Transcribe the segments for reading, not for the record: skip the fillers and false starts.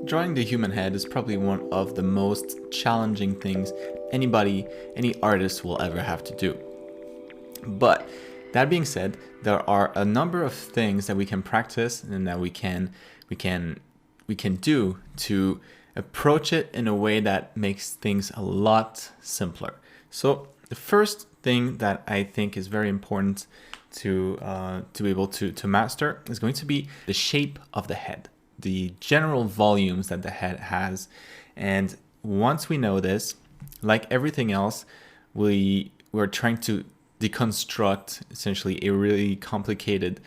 Drawing the human head is probably one of the most challenging things any artist will ever have to do. But that being said, there are a number of things that we can practice and that we can do to approach it in a way that makes things a lot simpler. So the first thing that I think is very important to be able to master is going to be the shape of the head, the general volumes that the head has. And once we know this, like everything else, we're trying to deconstruct essentially a really complicated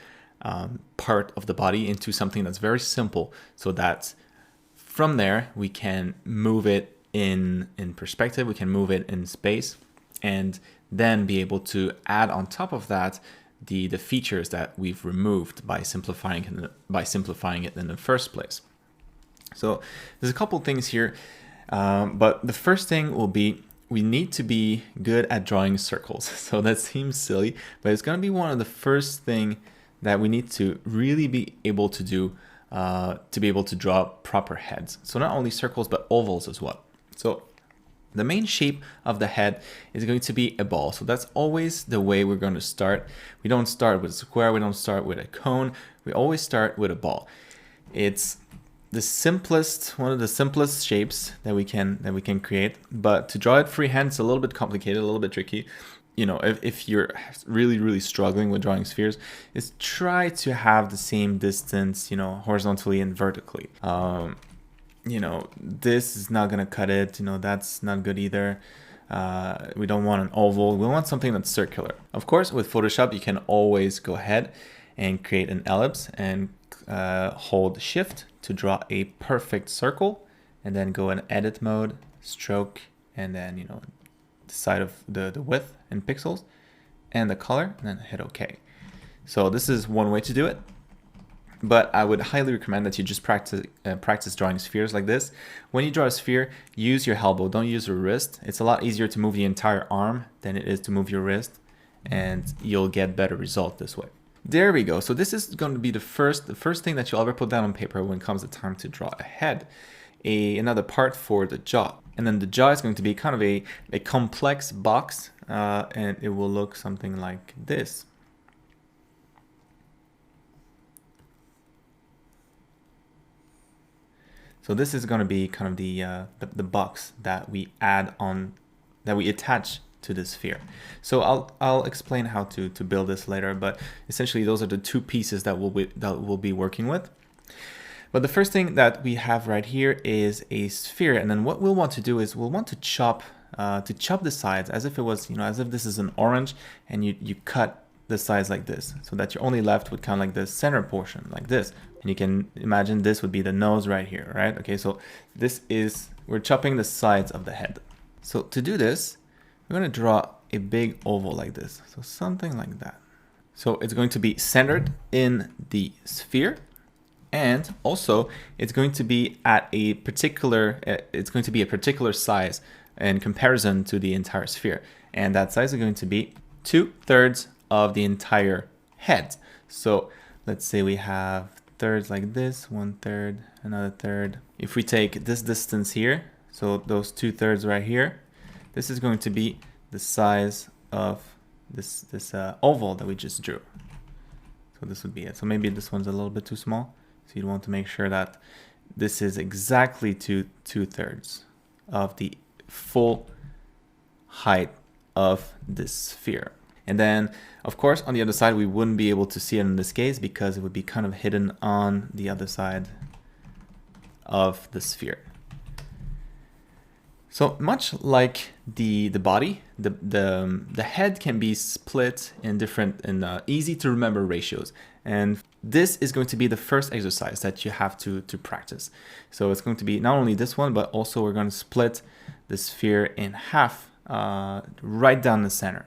part of the body into something that's very simple, so that from there we can move it in perspective, we can move it in space, and then be able to add on top of that the features that we've removed by simplifying it in the first place. So there's a couple things here, but the first thing will be we need to be good at drawing circles. So that seems silly, but it's going to be one of the first thing that we need to really be able to do to be able to draw proper heads. So not only circles, but ovals as well. So the main shape of the head is going to be a ball. So that's always the way we're going to start. We don't start with a square, we don't start with a cone. We always start with a ball. It's one of the simplest shapes that we can create, but to draw it freehand, it's a little bit complicated, a little bit tricky. You know, if you're really struggling with drawing spheres, is try to have the same distance, you know, horizontally and vertically. You know, this is not gonna cut it. You know, that's not good either. We don't want an oval. We want something that's circular. Of course, with Photoshop, you can always go ahead and create an ellipse and hold Shift to draw a perfect circle, and then go in edit mode, stroke, and then, you know, decide of the width in pixels and the color, and then hit OK. So this is one way to do it. But I would highly recommend that you just practice drawing spheres like this. When you draw a sphere, use your elbow, don't use your wrist. It's a lot easier to move the entire arm than it is to move your wrist, and you'll get better result this way. There we go. So this is going to be the first thing that you'll ever put down on paper when it comes to time to draw a head. Another part for the jaw. And then the jaw is going to be kind of a complex box, and it will look something like this. So this is going to be kind of the box that we add on, that we attach to the sphere. So I'll explain how to build this later, but essentially those are the two pieces that we'll be working with. But the first thing that we have right here is a sphere, and then what we'll want to do is we'll want to chop the sides as if it was, you know, as if this is an orange, and you cut the sides like this, so that you're only left with kind of like the center portion like this. And you can imagine this would be the nose right here, right? Okay, so we're chopping the sides of the head. So to do this, we're going to draw a big oval like this, so something like that. So it's going to be centered in the sphere, and also it's going to be at a particular size in comparison to the entire sphere, and that size is going to be 2/3 of the entire head. So let's say we have thirds like this, 1/3, another third. If we take this distance here, so those 2/3 right here, this is going to be the size of this oval that we just drew. So this would be it. So maybe this one's a little bit too small. So you'd want to make sure that this is exactly 2/3 of the full height of this sphere. And then, of course, on the other side, we wouldn't be able to see it in this case because it would be kind of hidden on the other side of the sphere. So much like the body, the head can be split in easy to remember ratios. And this is going to be the first exercise that you have to practice. So it's going to be not only this one, but also we're going to split the sphere in half right down the center.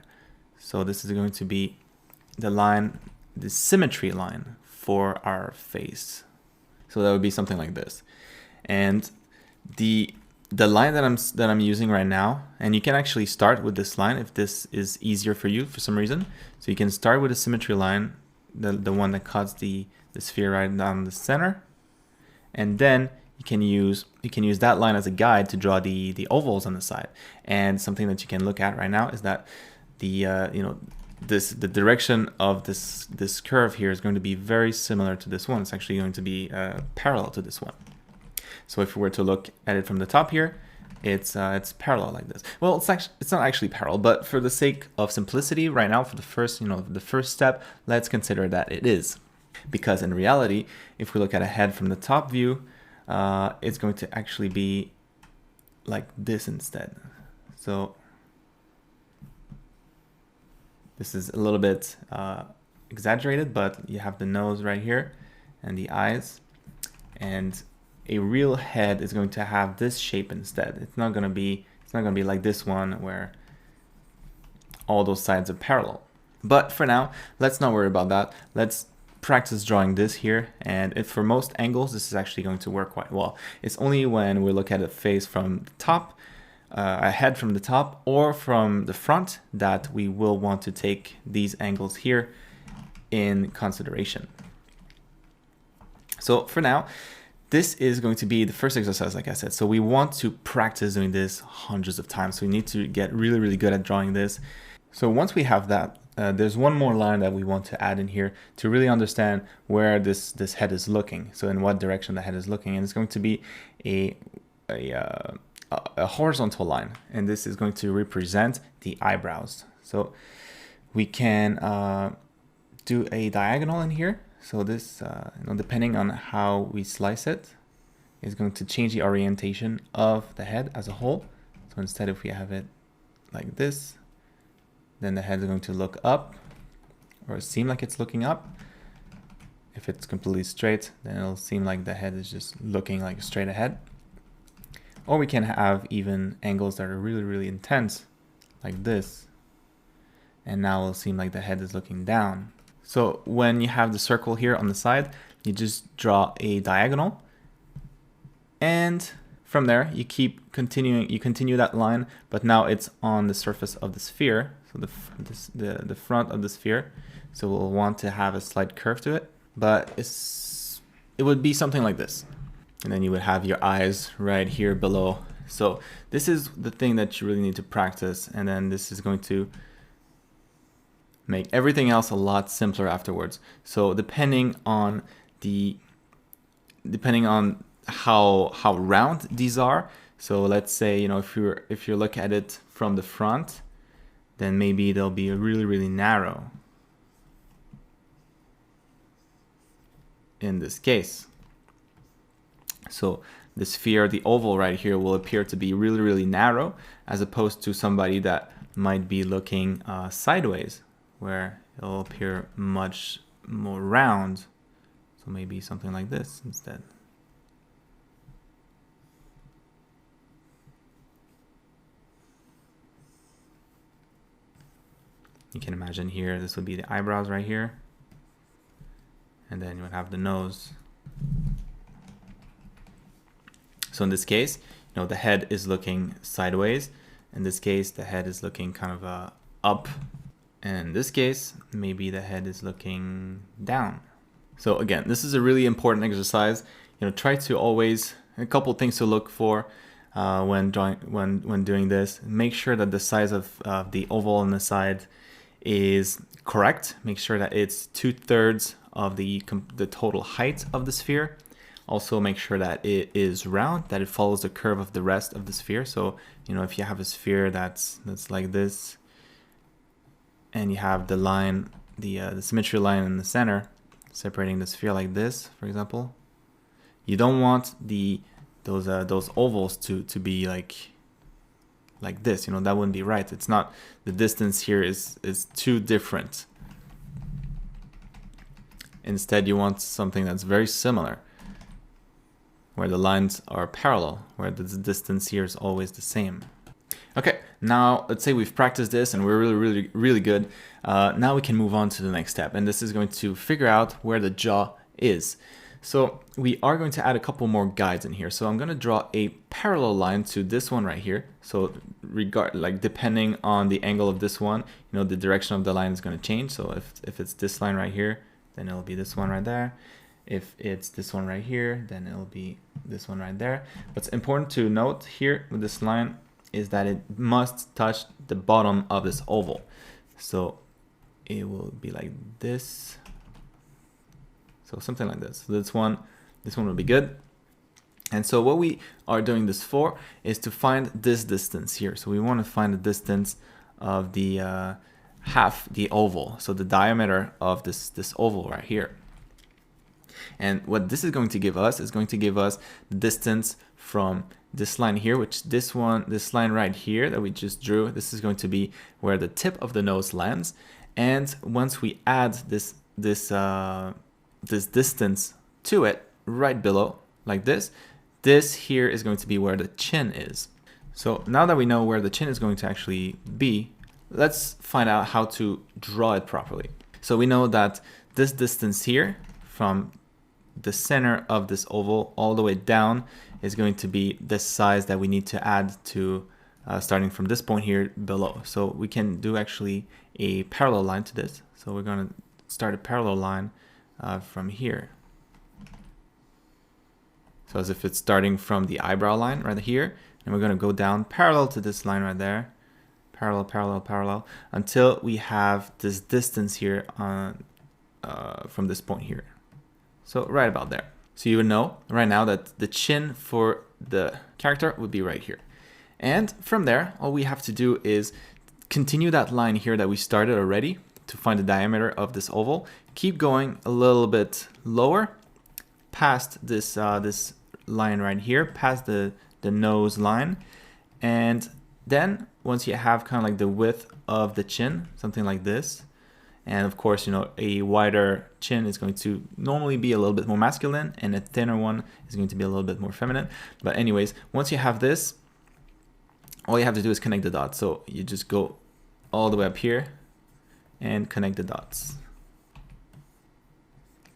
So this is going to be the symmetry line for our face. So that would be something like this. And the line that I'm using right now, and you can actually start with this line if this is easier for you for some reason. So you can start with a symmetry line, the one that cuts the sphere right down the center, and then you can use that line as a guide to draw the ovals on the side. And something that you can look at right now is that the the direction of this curve here is going to be very similar to this one. It's actually going to be parallel to this one. So if we were to look at it from the top here, it's parallel like this. Well, it's not actually parallel, but for the sake of simplicity right now, for the first step, let's consider that it is. Because in reality, if we look at a head from the top view, it's going to actually be like this instead. So this is a little bit exaggerated, but you have the nose right here and the eyes, and a real head is going to have this shape instead. It's not going to be like this one where all those sides are parallel. But for now, let's not worry about that. Let's practice drawing this here, and if for most angles this is actually going to work quite well. It's only when we look at a face from the top, a head from the top or from the front, that we will want to take these angles here in consideration. So for now, this is going to be the first exercise, like I said. So we want to practice doing this hundreds of times. So we need to get really, really good at drawing this. So once we have that, there's one more line that we want to add in here to really understand where this head is looking. So in what direction the head is looking, and it's going to be a horizontal line, and this is going to represent the eyebrows. So we can do a diagonal in here. So this, depending on how we slice it, is going to change the orientation of the head as a whole. So instead, if we have it like this, then the head is going to look up, or seem like it's looking up. If it's completely straight, then it'll seem like the head is just looking like straight ahead. Or we can have even angles that are really, really intense, like this. And now it'll seem like the head is looking down. So when you have the circle here on the side, you just draw a diagonal. And from there, you continue that line, but now it's on the surface of the sphere. So the front of the sphere. So we'll want to have a slight curve to it, but it would be something like this. And then you would have your eyes right here below. So this is the thing that you really need to practice. And then this is going to make everything else a lot simpler afterwards. So depending on how round these are. So let's say, if you look at it from the front, then maybe they'll be really, really narrow in this case. So the sphere, the oval right here, will appear to be really, really narrow, as opposed to somebody that might be looking sideways, where it'll appear much more round. So maybe something like this instead. You can imagine here, this would be the eyebrows right here. And then you would have the nose. So in this case, the head is looking sideways. In this case, the head is looking kind of up. And in this case, maybe the head is looking down. So again, this is a really important exercise. Try to always, a couple things to look for when doing this. Make sure that the size of the oval on the side is correct. Make sure that it's 2/3 of the total height of the sphere. Also make sure that it is round, that it follows the curve of the rest of the sphere. So, if you have a sphere that's like this, and you have the line, the symmetry line in the center, separating the sphere like this, for example, you don't want those ovals to be like this. That wouldn't be right. It's not, the distance here is too different. Instead, you want something that's very similar, where the lines are parallel, where the distance here is always the same. Okay, now let's say we've practiced this and we're really, really, really good. Now we can move on to the next step, and this is going to figure out where the jaw is. So we are going to add a couple more guides in here. So I'm going to draw a parallel line to this one right here. So depending on the angle of this one, the direction of the line is going to change. So if it's this line right here, then it'll be this one right there. If it's this one right here, then it'll be this one right there. What's important to note here with this line is that it must touch the bottom of this oval. So it will be like this. So something like this. So this one will be good. And so what we are doing this for is to find this distance here. So we want to find the distance of the half the oval. So the diameter of this oval right here. And what this is going to give us is going to give us the distance from this line here, which this line right here that we just drew, this is going to be where the tip of the nose lands. And once we add this distance to it right below, like this here is going to be where the chin is. So now that we know where the chin is going to actually be, let's find out how to draw it properly. So we know that this distance here from the center of this oval all the way down is going to be the size that we need to add to starting from this point here below. So we can do actually a parallel line to this. So we're going to start a parallel line from here. So as if it's starting from the eyebrow line right here, and we're going to go down parallel to this line right there, parallel, parallel, parallel, until we have this distance here on from this point here. So right about there. So you would know right now that the chin for the character would be right here. And from there, all we have to do is continue that line here that we started already to find the diameter of this oval. Keep going a little bit lower past this this line right here, past the nose line. And then once you have kind of like the width of the chin, something like this, and of course, you know, a wider chin is going to normally be a little bit more masculine, and a thinner one is going to be a little bit more feminine. But anyways, once you have this, all you have to do is connect the dots. So you just go all the way up here and connect the dots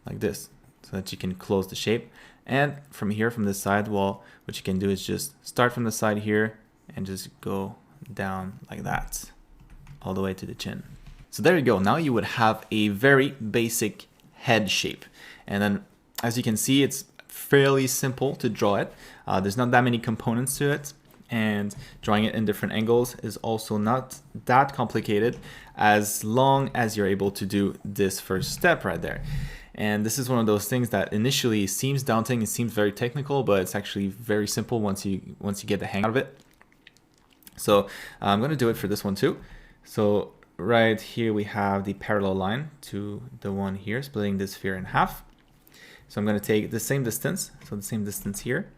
like this, so that you can close the shape. And from here, from this side wall, what you can do is just start from the side here and just go down like that all the way to the chin. So there you go. Now you would have a very basic head shape. And then as you can see, it's fairly simple to draw it. There's not that many components to it, and drawing it in different angles is also not that complicated as long as you're able to do this first step right there. And this is one of those things that initially seems daunting, it seems very technical, but it's actually very simple once you get the hang of it. So I'm going to do it for this one too. So right here we have the parallel line to the one here, splitting this sphere in half. So I'm going to take the same distance, so the same distance here,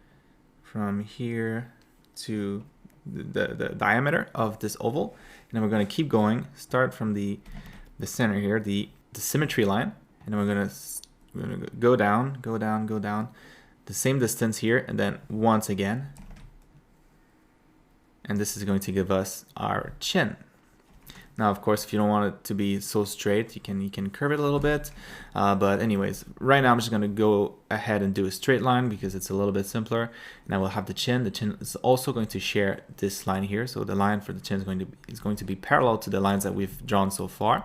from here to the diameter of this oval. And then we're going to keep going, start from the center here, the symmetry line, and then we're going to go down, go down, go down, the same distance here, and then once again. And this is going to give us our chin. Now, of course, if you don't want it to be so straight, you can curve it a little bit. But anyways, right now I'm just going to go ahead and do a straight line because it's a little bit simpler. And I will have the chin. The chin is also going to share this line here. So the line for the chin is going to be parallel to the lines that we've drawn so far.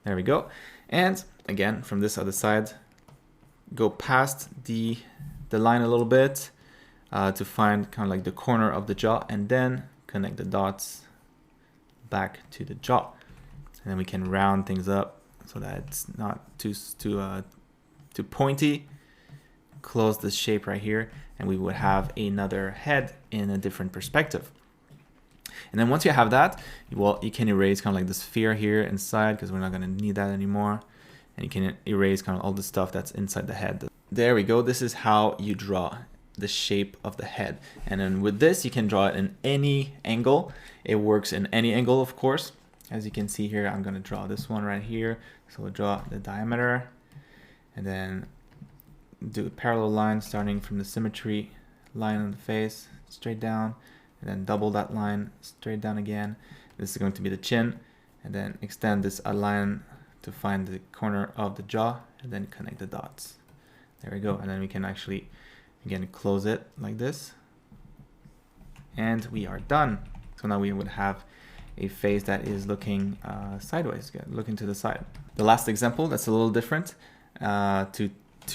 There we go. And again, from this other side, go past the line a little bit to find kind of like the corner of the jaw, and then connect the dots back to the jaw. And then we can round things up so that it's not too pointy. Close this shape right here, and we would have another head in a different perspective. And then once you have that, well, you can erase kind of like the sphere here inside, because we're not going to need that anymore. And you can erase kind of all the stuff that's inside the head. There we go. This is how you draw the shape of the head. And then with this, you can draw it in any angle. It works in any angle, of course. As you can see here, I'm going to draw this one right here. So we'll draw the diameter, and then do a parallel line starting from the symmetry line on the face, straight down, and then double that line, straight down again. This is going to be the chin, and then extend this line to find the corner of the jaw, and then connect the dots. There we go. And then we can actually, again, close it like this. And we are done. So now we would have a face that is looking sideways, looking to the side. The last example that's a little different to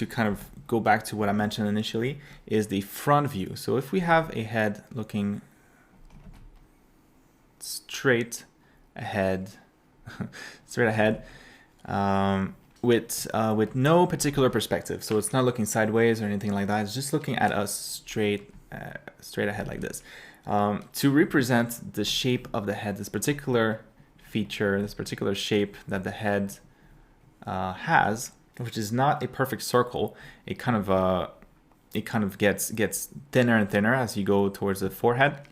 kind of go back to what I mentioned initially, is the front view. So if we have a head looking straight ahead, with no particular perspective, so it's not looking sideways or anything like that. It's just looking at us straight ahead like this. To represent the shape of the head, this particular feature, this particular shape that the head has, which is not a perfect circle, it kind of gets thinner and thinner as you go towards the forehead.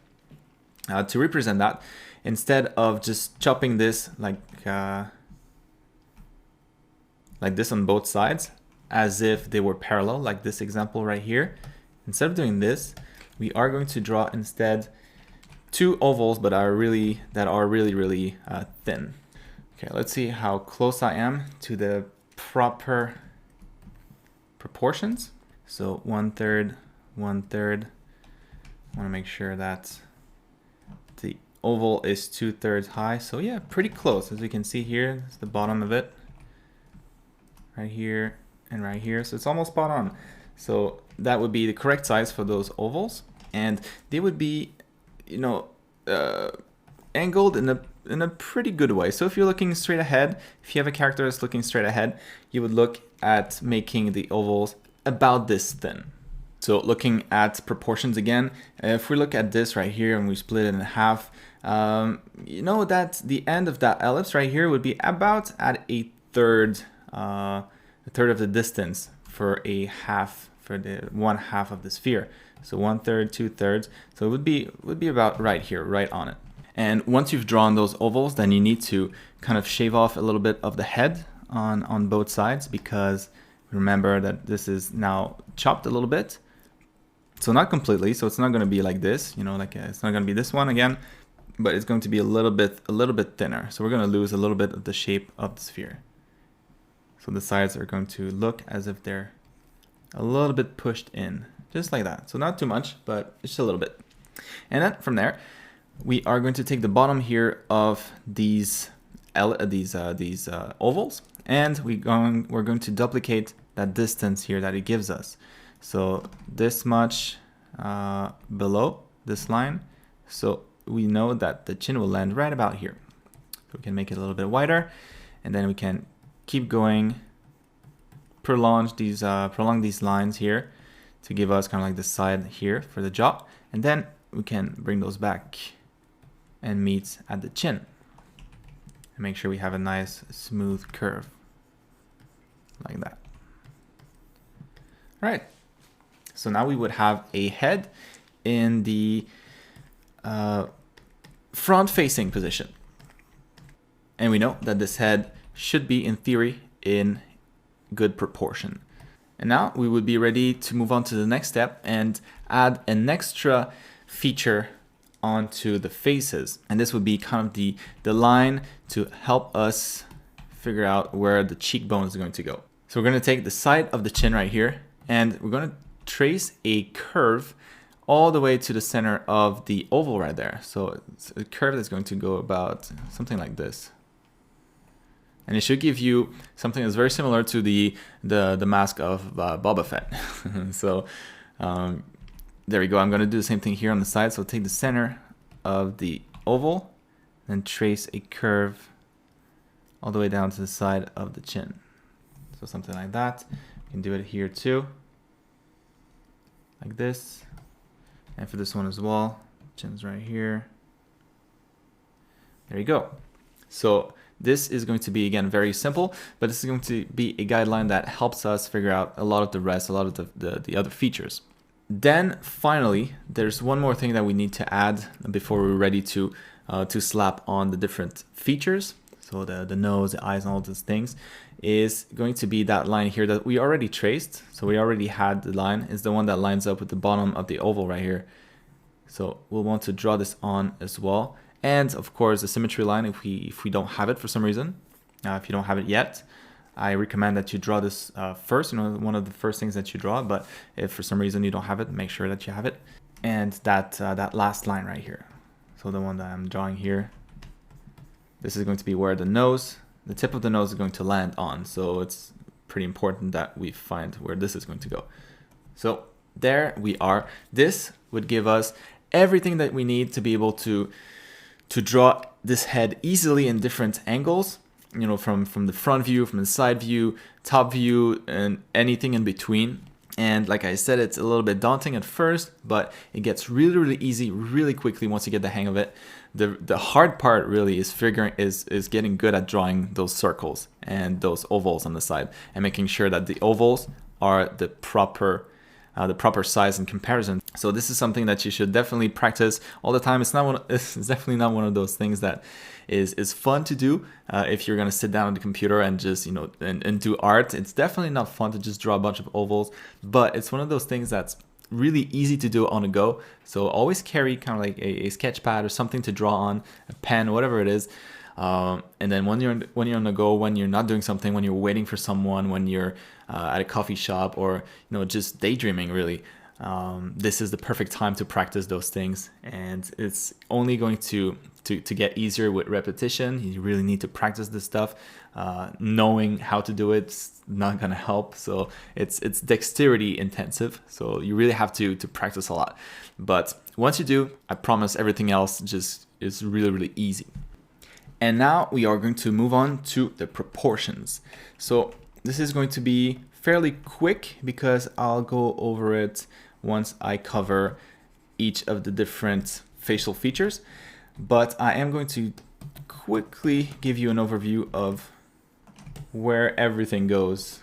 To represent that, instead of just chopping this like this on both sides, as if they were parallel, like this example right here, instead of doing this, we are going to draw instead two ovals, but are really thin. Okay, let's see how close I am to the proper proportions. So 1/3, 1/3. I want to make sure that the oval is 2/3 high. So yeah, pretty close. As you can see here, it's the bottom of it. Right here and right here. So it's almost spot on. So that would be the correct size for those ovals. And they would be, angled in a pretty good way. So if you're looking straight ahead, if you have a character that's looking straight ahead, you would look at making the ovals about this thin. So looking at proportions again, if we look at this right here and we split it in half, you know that the end of that ellipse right here would be about at a third of the distance for a half, for the 1/2 of the sphere. So 1/3, 2/3. So it would be about right here, right on it. And once you've drawn those ovals, then you need to kind of shave off a little bit of the head on both sides, because remember that this is now chopped a little bit. So not completely, so it's not going to be like this, it's not going to be this one again, but it's going to be a little bit thinner. So we're going to lose a little bit of the shape of the sphere. So the sides are going to look as if they're a little bit pushed in, just like that. So not too much, but just a little bit. And then from there, we are going to take the bottom here of these ovals, and we're going to duplicate that distance here that it gives us. So this much below this line. So we know that the chin will land right about here. So we can make it a little bit wider, and then we can keep going, prolong these lines here to give us kind of like the side here for the jaw, and then we can bring those back and meet at the chin and make sure we have a nice smooth curve like that. All right, so now we would have a head in the front facing position, and we know that this head should be, in theory, in good proportion. And now we would be ready to move on to the next step and add an extra feature onto the faces. And this would be kind of the line to help us figure out where the cheekbone is going to go. So we're going to take the side of the chin right here, and we're going to trace a curve all the way to the center of the oval right there. So it's a curve that's going to go about something like this. And it should give you something that's very similar to the mask of Boba Fett. So there we go. I'm going to do the same thing here on the side. So take the center of the oval and trace a curve all the way down to the side of the chin. So something like that. You can do it here too, like this. And for this one as well, chin's right here. There you go. So this is going to be, again, very simple, but this is going to be a guideline that helps us figure out a lot of the rest, a lot of the other features. Then finally, there's one more thing that we need to add before we're ready to slap on the different features. So the nose, the eyes, and all those things is going to be that line here that we already traced. So we already had the line. It's the one that lines up with the bottom of the oval right here. So we'll want to draw this on as well. And of course, the symmetry line, if we don't have it for some reason, if you don't have it yet, I recommend that you draw this first, one of the first things that you draw. But if for some reason you don't have it, make sure that you have it. And that last line right here. So the one that I'm drawing here, this is going to be where the tip of the nose is going to land on. So it's pretty important that we find where this is going to go. So there we are. This would give us everything that we need to be able to draw this head easily in different angles, you know, from the front view, from the side view, top view, and anything in between. And like I said, it's a little bit daunting at first, but it gets really, really easy really quickly once you get the hang of it. The hard part really is getting good at drawing those circles and those ovals on the side, and making sure that the ovals are the proper size in comparison. So this is something that you should definitely practice all the time. It's definitely not one of those things that is fun to do if you're gonna sit down on the computer and just, you know, and do art. It's definitely not fun to just draw a bunch of ovals, but it's one of those things that's really easy to do on the go. So always carry kind of like a sketch pad or something to draw on, a pen, whatever it is. And then when you're on the go, when you're not doing something, when you're waiting for someone, when you're at a coffee shop, or, you know, just daydreaming really, this is the perfect time to practice those things. And it's only going to get easier with repetition. You really need to practice this stuff. Knowing how to do it's not gonna help. So it's dexterity intensive. So you really have to practice a lot. But once you do, I promise everything else just is really, really easy. And now we are going to move on to the proportions. So this is going to be fairly quick because I'll go over it once I cover each of the different facial features. But I am going to quickly give you an overview of where everything goes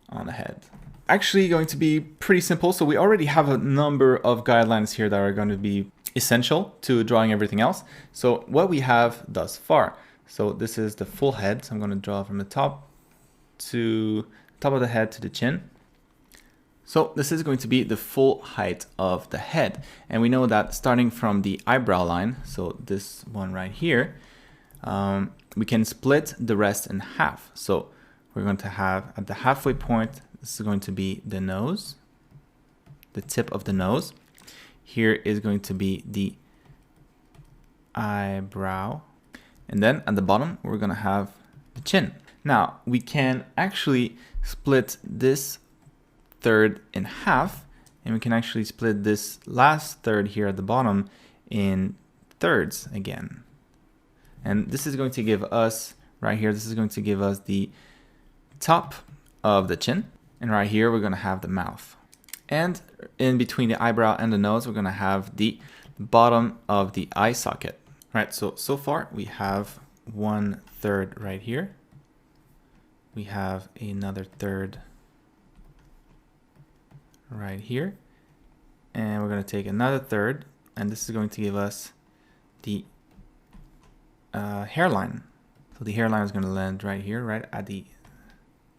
on the head. Actually going to be pretty simple. So we already have a number of guidelines here that are going to be essential to drawing everything else. So what we have thus far. So this is the full head. So I'm going to draw from the top of the head to the chin. So this is going to be the full height of the head. And we know that starting from the eyebrow line, so this one right here, we can split the rest in half. So we're going to have at the halfway point, this is going to be the nose, the tip of the nose. Here is going to be the eyebrow. And then at the bottom, we're going to have the chin. Now, we can actually split this third in half, and we can actually split this last third here at the bottom in thirds again. And this is going to give us, right here, this is going to give us the top of the chin. And right here, we're going to have the mouth. And in between the eyebrow and the nose, we're going to have the bottom of the eye socket. Right, so far we have 1/3 right here. We have another third right here. And we're going to take another third, and this is going to give us the hairline. So the hairline is going to land right here, right at the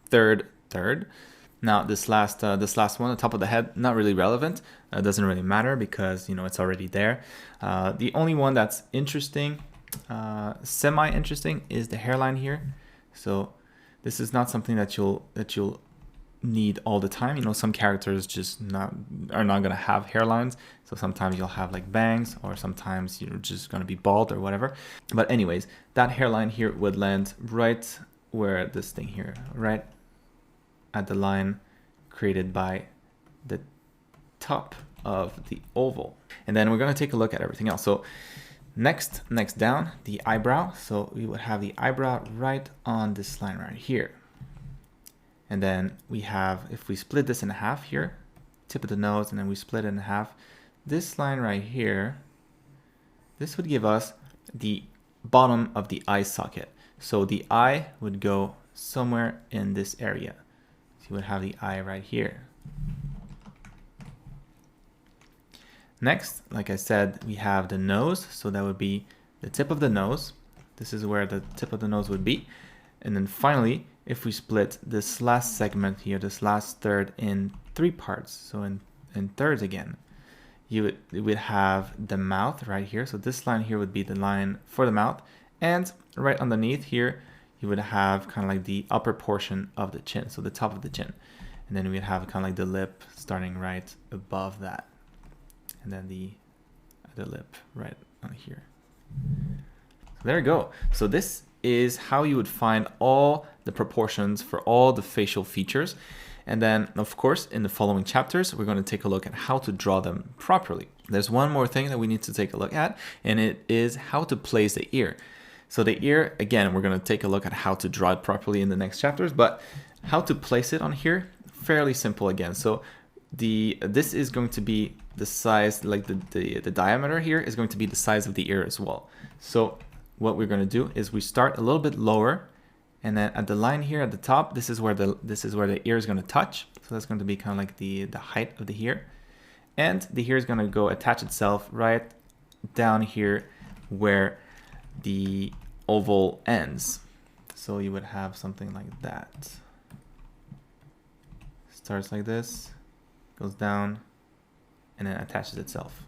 third. Now this last one, the top of the head, not really relevant. It doesn't really matter because, you know, it's already there. The only one that's interesting, semi-interesting, is the hairline here. So this is not something that you'll need all the time. You know, some characters just are not gonna have hairlines. So sometimes you'll have like bangs, or sometimes you're just gonna be bald or whatever. But anyways, that hairline here would land right where this thing here, right at the line created by the top of the oval. And then we're going to take a look at everything else. So next down, the eyebrow. So we would have the eyebrow right on this line right here. And then we have, if we split this in half here, tip of the nose, and then we split it in half, this line right here, this would give us the bottom of the eye socket. So the eye would go somewhere in this area. You would have the eye right here. Next, like I said, we have the nose. So that would be the tip of the nose. This is where the tip of the nose would be. And then finally, if we split this last segment here, this last third in 3 parts, so in thirds again, you would have the mouth right here. So this line here would be the line for the mouth. And right underneath here, you would have kind of like the upper portion of the chin, so the top of the chin. And then we'd have kind of like the lip starting right above that. And then the lip right on here. So there we go. So this is how you would find all the proportions for all the facial features. And then, of course, in the following chapters, we're going to take a look at how to draw them properly. There's one more thing that we need to take a look at, and it is how to place the ear. So the ear, again, we're going to take a look at how to draw it properly in the next chapters, but how to place it on here, fairly simple again. So this is going to be the size, like the diameter here is going to be the size of the ear as well. So what we're going to do is we start a little bit lower, and then at the line here at the top, this is where the ear is going to touch. So that's going to be kind of like the height of the ear. And the ear is going to go attach itself right down here where the oval ends. So you would have something like that. Starts like this, goes down, and then attaches itself.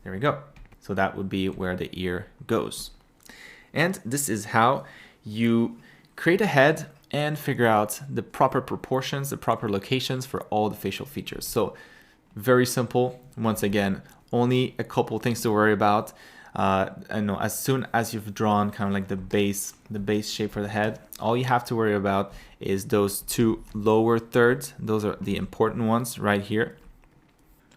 There we go. So that would be where the ear goes. And this is how you create a head and figure out the proper proportions, the proper locations for all the facial features. So very simple. Once again, only a couple things to worry about. I know as soon as you've drawn kind of like the base shape for the head, all you have to worry about is those two lower thirds. Those are the important ones right here.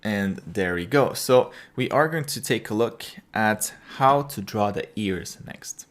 And there we go. So we are going to take a look at how to draw the ears next.